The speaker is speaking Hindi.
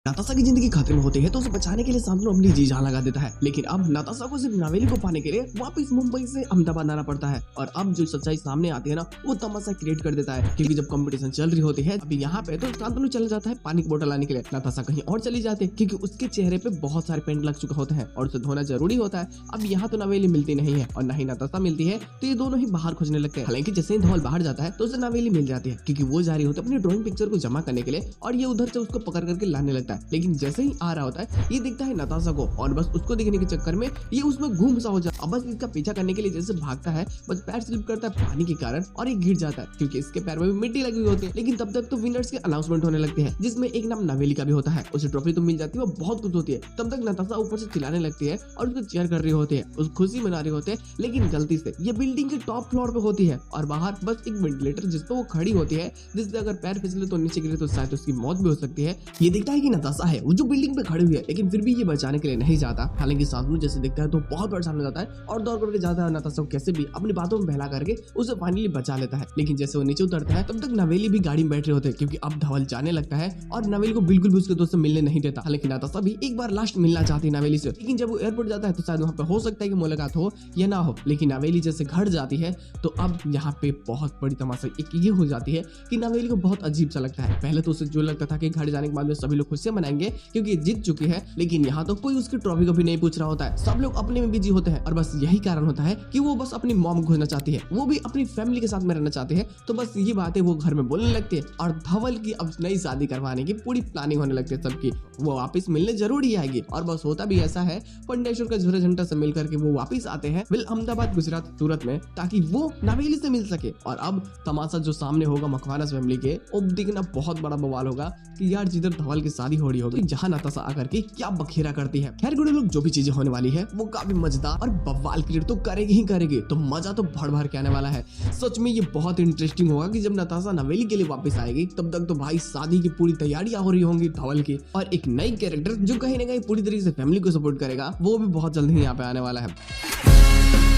नताशा की जिंदगी खतरे में होती है तो उसे बचाने के लिए शांतनु अपनी जी जान लगा देता है, लेकिन अब नताशा को सिर्फ नवेली को पाने के लिए वापस मुंबई से अहमदाबाद आना पड़ता है। और अब जो सच्चाई सामने आती है ना, वो तमाशा क्रिएट कर देता है, क्योंकि जब कंपटीशन चल रही होती है अभी यहाँ पे, तो शांतनु चला जाता है पानी की बोतल लाने के लिए। नताशा कहीं और चली जाती है क्योंकि उसके चेहरे पे बहुत सारे पेंट लग चुके होते हैं और उसे धोना जरूरी होता है। अब यहाँ तो नवेली मिलती नहीं है और न ही नताशा मिलती है, तो ये दोनों ही बाहर खोजने लगते हैं। हालांकि जैसे ही धवल बाहर जाता है तो उसे नवेली मिल जाती है, क्योंकि वो जा रही होती है अपनी ड्राइंग पिक्चर को जमा करने के लिए, और ये उधर से उसको पकड़ करके लाने लगता है। लेकिन जैसे ही आ रहा होता है ये दिखता है नताशा को, और बस उसको देखने के चक्कर में ये उसमें गुम सा हो जाता है। बस इसका पीछा करने के लिए जैसे भागता है, बस पैर स्लिप करता है पानी के कारण और ये गिर जाता है, क्योंकि इसके पैर में भी मिट्टी लगी हुई होती है। लेकिन तब तक तो विनर्स के अनाउंसमेंट होने लगते हैं, जिसमें एक नाम नवेली का भी होता है। उसे ट्रॉफी तो मिल जाती है, वो बहुत खुश होती है। तब तक नताशा ऊपर से चिल्लाने लगती है और उसको चेयर कर रही होती है, उस खुशी मना रही होते हैं। लेकिन गलती से ये बिल्डिंग के टॉप फ्लोर पे होती है और बाहर बस एक वेंटिलेटर जिस पे वो खड़ी होती है, जिससे अगर पैर फिसले तो नीचे गिरे तो शायद उसकी मौत भी हो सकती है। ये दिखता है कि नताशा है वो जो बिल्डिंग पे खड़ी हुई है, लेकिन फिर भी ये बचाने के लिए नहीं जाता। हालांकि शांतनु जैसे दिखता है तो बहुत परेशान हो जाता है और दौड़ करके जाता है नताशा को कैसे भी अपनी बातों में बहला करके उसे फाइनली बचा लेता है। लेकिन जैसे वो नीचे उतरता है तब तक नवेली भी गाड़ी में बैठ रहे होते हैं, क्योंकि अब धवल जाने लगता है और नवेली को बिल्कुल भी उसके दोस्त से मिलने नहीं देता। हालांकि नताशा भी एक बार लास्ट मिलना चाहती है नवेली से, लेकिन जब वो एयरपोर्ट जाता है तो शायद वहाँ पे हो सकता है कि मुलाकात हो या ना हो। लेकिन नवेली जैसे घर जाती है तो अब यहाँ पे बहुत बड़ी तमाशा एक ये हो जाती है कि नवेली को बहुत अजीब सा लगता है। पहले तो उसे जो लगता था कि घर जाने के बाद में सभी लोग खुशियां मनाएंगे क्योंकि जीत चुकी है, लेकिन यहाँ तो कोई उसकी ट्रॉफी को भी नहीं पूछ रहा होता है। सब लोग अपने में बिजी होते हैं और बस यही कारण होता है कि वो बस अपनी मॉम खोजना चाहती है, वो भी अपनी फैमिली के साथ में रहना चाहते हैं। तो बस ये बातें वो घर में बोलने लगती है और धवल की अब नई शादी करवाने की पूरी प्लानिंग होने लगती है सबकी। वो वापस मिलने जरूर ही आएगी और बस होता भी ऐसा है, पंडेश्वर का झुरा झंटा से मिल करके वो वापस आते हैं अहमदाबाद, गुजरात, सूरत में, ताकि वो नवेली से मिल सके। और अब तमाशा जो सामने होगा मकवानस फैमिली के, अब देखना बहुत बड़ा बवाल होगा कि यार जिधर धवल की शादी हो रही होगी, जहाँ नताशा आकर के क्या बखेरा करती है। खैर गुड लोग, जो भी चीजें होने वाली है वो काफी मजेदार और बवाल क्रिएट तो करेगी ही करेगी, तो मजा तो भर भर के आने वाला है। सच में ये बहुत इंटरेस्टिंग होगा कि जब नताशा नवेली के लिए वापस आएगी तब तक तो भाई शादी की पूरी तैयारियां हो रही होंगी धवल की, और एक नई कैरेक्टर जो कहीं ना कहीं पूरी तरीके से फैमिली को सपोर्ट करेगा वो भी बहुत जल्द ही यहाँ पे आने वाला है।